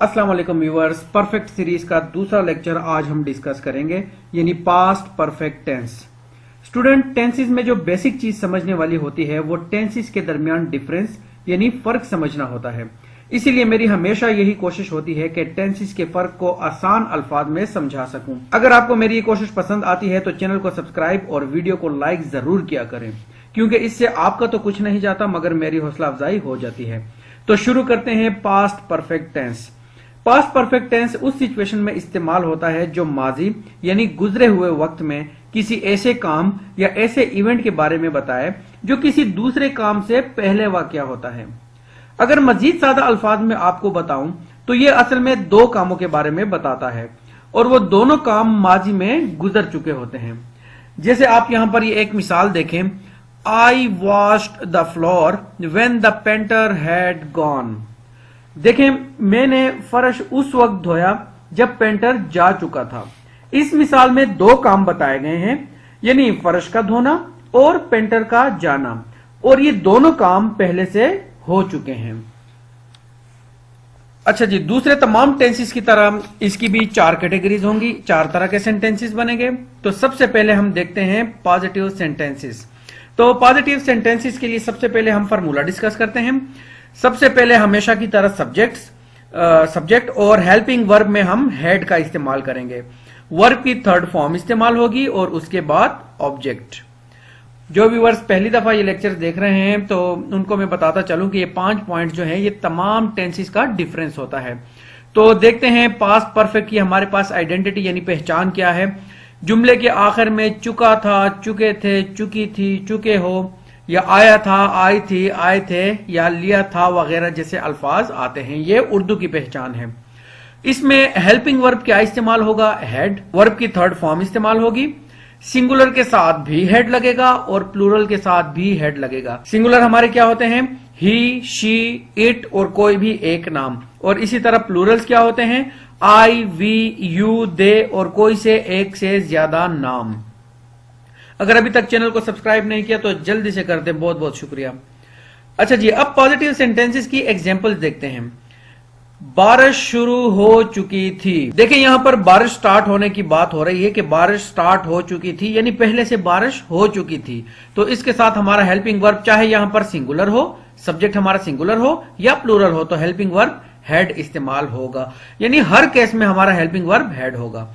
अस्सलाम वालेकुम viewers, perfect series का दूसरा लेक्चर आज हम डिस्कस करेंगे, यानी past perfect tense. Student, tenses में जो बेसिक चीज समझने वाली होती है वो टेंसेस के दरमियान डिफरेंस यानी फर्क समझना होता है। इसीलिए मेरी हमेशा यही कोशिश होती है कि टेंसेस के फर्क को आसान अल्फाज में समझा सकूं। अगर आपको मेरी ये कोशिश पसंद आती है तो चैनल को सब्सक्राइब और वीडियो को लाइक जरूर किया करें, क्योंकि इससे आपका तो कुछ नहीं जाता मगर मेरी हौसला अफजाई हो जाती है। तो शुरू करते हैं past perfect tense. Past perfect tense उस सिचुएशन में इस्तेमाल होता है जो माजी यानी गुजरे हुए वक्त में किसी ऐसे काम या ऐसे इवेंट के बारे में बताए जो किसी दूसरे काम से पहले वाकया होता है। अगर मजीद सादा अल्फाज में आपको बताऊं तो ये असल में दो कामों के बारे में बताता है और वो दोनों काम माजी में गुजर चुके होते हैं। जैसे आप यहां पर ये एक मिसाल देखें, I washed the floor when the painter had gone. देखें, मैंने फर्श उस वक्त धोया जब पेंटर जा चुका था। इस मिसाल में दो काम बताए गए हैं, यानी फर्श का धोना और पेंटर का जाना, और ये दोनों काम पहले से हो चुके हैं। अच्छा जी, दूसरे तमाम टेंसेस की तरह इसकी भी चार कैटेगरीज होंगी, चार तरह के सेंटेंसेस बनेंगे। तो सबसे पहले हम देखते हैं पॉजिटिव सेंटेंसेस। तो पॉजिटिव सेंटेंसेस के लिए सबसे पहले हम फार्मूला डिस्कस करते हैं। सबसे पहले हमेशा की तरह सब्जेक्ट और हेल्पिंग वर्ब में हम हैड का इस्तेमाल करेंगे। वर्ब की थर्ड फॉर्म इस्तेमाल होगी और उसके बाद ऑब्जेक्ट। जो व्यूअर्स पहली दफा ये लेक्चर देख रहे हैं तो उनको मैं बताता चलूं कि ये 5 पॉइंट जो हैं ये तमाम टेंसेस का डिफरेंस होता है। तो देखते हैं पास्ट परफेक्ट की हमारे पास आइडेंटिटी यानी पहचान क्या है। जुमले के आखिर में चुका था, चुके थे, चुकी थी, चुके हो, या आया था, आई थी, आए थे, या लिया था वगैरह जैसे अल्फाज आते हैं, ये उर्दू की पहचान है। इसमें हेल्पिंग वर्ब क्या इस्तेमाल होगा? हैड। वर्ब की थर्ड फॉर्म इस्तेमाल होगी। सिंगुलर के साथ भी हैड लगेगा और प्लूरल के साथ भी हैड लगेगा। सिंगुलर हमारे क्या होते हैं? ही, शी, इट और कोई भी एक नाम। और इसी तरह प्लूरल्स क्या होते हैं? आई, वी, यू, दे और कोई से एक से ज्यादा नाम। अगर अभी तक चैनल को सब्सक्राइब नहीं किया तो जल्दी से कर दें, बहुत बहुत शुक्रिया। अच्छा जी, अब पॉजिटिव सेंटेंसेस की एग्जांपल्स देखते हैं। बारिश शुरू हो चुकी थी। देखें, यहां पर बारिश स्टार्ट होने की बात हो रही है कि बारिश स्टार्ट हो चुकी थी, यानी पहले से बारिश हो चुकी थी। तो इसके साथ हमारा हेल्पिंग वर्ब चाहे यहां पर सिंगुलर हो, सब्जेक्ट हमारा सिंगुलर हो या प्लूरल हो, तो हेल्पिंग वर्ब हैड इस्तेमाल होगा। यानी हर केस में हमारा हेल्पिंग वर्ब हैड होगा।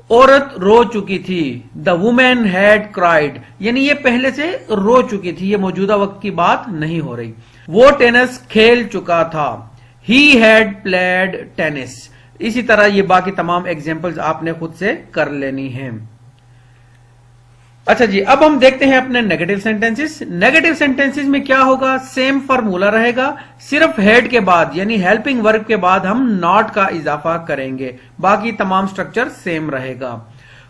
औरत रो चुकी थी। द वुमेन हैड क्राइड, यानी ये पहले से रो चुकी थी, ये मौजूदा वक्त की बात नहीं हो रही। वो टेनिस खेल चुका था। He had played tennis. इसी तरह ये बाकी तमाम एग्जांपल्स आपने खुद से कर लेनी है। अच्छा जी, अब हम देखते हैं अपने नेगेटिव सेंटेंसेस। नेगेटिव सेंटेंसेस में क्या होगा? सेम फार्मूला रहेगा, सिर्फ हेड के बाद यानी हेल्पिंग वर्ब के बाद हम नॉट का इजाफा करेंगे, बाकी तमाम स्ट्रक्चर सेम रहेगा।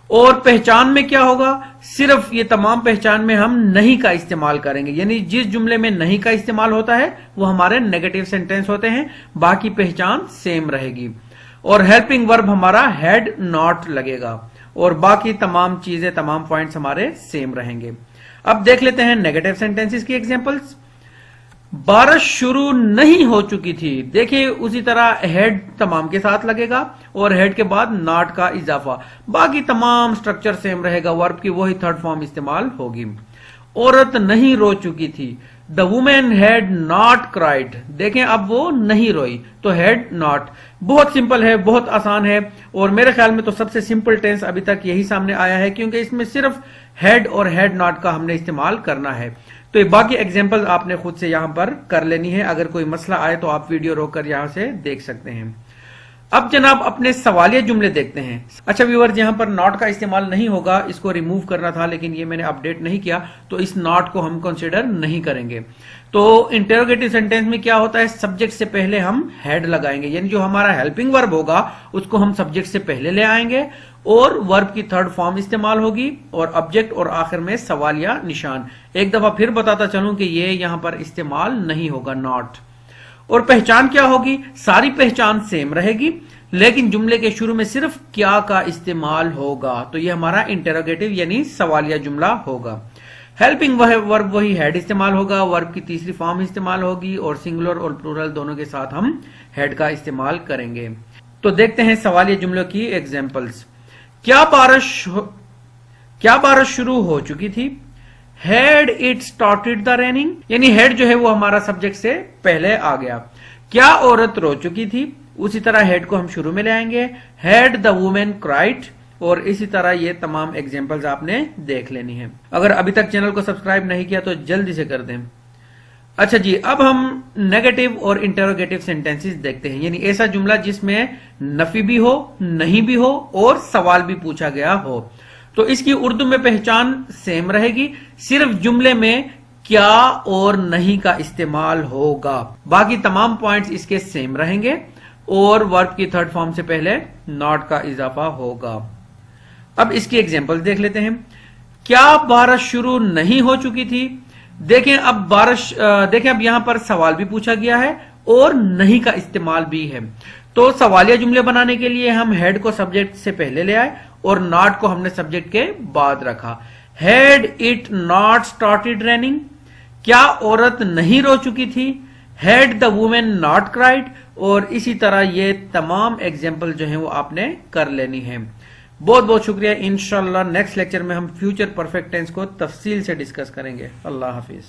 और पहचान में क्या होगा? सिर्फ ये तमाम पहचान में हम नहीं का इस्तेमाल करेंगे, यानी जिस जुमले में नहीं का इस्तेमाल होता है वो हमारे नेगेटिव सेंटेंस होते हैं, बाकी पहचान सेम रहेगी। और हेल्पिंग वर्ब हमारा हैड नॉट लगेगा और बाकी तमाम चीजें, तमाम पॉइंट्स हमारे सेम रहेंगे। अब देख लेते हैं नेगेटिव सेंटेंसेस की एग्जांपल्स। बारिश शुरू नहीं हो चुकी थी। देखिए, उसी तरह हेड तमाम के साथ लगेगा और हेड के बाद नॉट का इजाफा, बाकी तमाम स्ट्रक्चर सेम रहेगा, वर्ब की वही थर्ड फॉर्म इस्तेमाल होगी। औरत नहीं रो चुकी थी। The women had not cried. देखें, अब वो नहीं रोई, तो हैड नॉट। बहुत सिंपल है, बहुत आसान है, और मेरे ख्याल में तो सबसे सिंपल टेंस अभी तक यही सामने आया है, क्योंकि इसमें सिर्फ हैड और हैड नॉट का हमने इस्तेमाल करना है। तो ये बाकी एग्जांपल्स आपने खुद से यहां पर कर लेनी है। अगर कोई मसला आए तो आप वीडियो रोककर यहां से देख सकते हैं। अब जनाब अपने सवालिया जुमले देखते हैं। अच्छा व्यूअर्स, यहां पर नॉट का इस्तेमाल नहीं होगा, इसको रिमूव करना था लेकिन ये मैंने अपडेट नहीं किया, तो इस नॉट को हम कंसीडर नहीं करेंगे। तो इंटरोगेटिव सेंटेंस में क्या होता है? सब्जेक्ट से पहले हम हैड लगाएंगे, यानी जो हमारा हेल्पिंग वर्ब होगा उसको हम सब्जेक्ट से पहले ले आएंगे और वर्ब की थर्ड फॉर्म इस्तेमाल होगी और ऑब्जेक्ट और आखिर में सवालिया निशान। एक दफा फिर बताता चलूं कि ये यहां पर इस्तेमाल नहीं होगा नॉट। और पहचान क्या होगी? सारी पहचान सेम रहेगी, लेकिन जुमले के शुरू में सिर्फ क्या का इस्तेमाल होगा, तो ये हमारा इंटरोगेटिव यानी सवालिया जुमला होगा। हेल्पिंग वर्ब वही हेड इस्तेमाल होगा, वर्ब की तीसरी फॉर्म इस्तेमाल होगी और सिंगुलर और प्लूरल दोनों के साथ हम हेड का इस्तेमाल करेंगे। तो देखते हैं सवालिया जुमलों की एग्जांपल्स। क्या बारिश शुरू हो चुकी थी? Had it started the raining, यानी हेड जो है वो हमारा सब्जेक्ट से पहले आ गया। क्या औरत रो चुकी थी? उसी तरह हेड को हम शुरू में ले आएंगे, हैड द वुमेन क्राइड, और इसी तरह ये तमाम एग्जांपल्स आपने देख लेनी है। अगर अभी तक चैनल को सब्सक्राइब नहीं किया तो जल्दी से कर दें। अच्छा जी, अब हम नेगेटिव और इंटरोगेटिव सेंटेंसेस देखते हैं, यानी ऐसा जुमला जिसमें नफी भी हो, नहीं भी हो और सवाल भी पूछा गया हो। तो इसकी उर्दू में पहचान सेम रहेगी, सिर्फ जुमले में क्या और नहीं का इस्तेमाल होगा, बाकी तमाम पॉइंट्स इसके सेम रहेंगे और वर्ब की थर्ड फॉर्म से पहले नॉट का इजाफा होगा। अब इसकी एग्जांपल देख लेते हैं। क्या बारिश शुरू नहीं हो चुकी थी? देखें अब यहां पर सवाल भी पूछा गया है और नहीं का इस्तेमाल भी है। तो सवालिया जुमले बनाने के लिए हम हेड को सब्जेक्ट से पहले ले आए और नॉट को हमने सब्जेक्ट के बाद रखा। Had it not started raining, क्या औरत नहीं रो चुकी थी? Had the women not cried, और इसी तरह ये तमाम एग्जाम्पल जो है वो आपने कर लेनी है। बहुत बहुत शुक्रिया। इंशाल्लाह नेक्स्ट लेक्चर में हम फ्यूचर परफेक्ट टेंस को तफसील से डिस्कस करेंगे। अल्लाह हाफिज।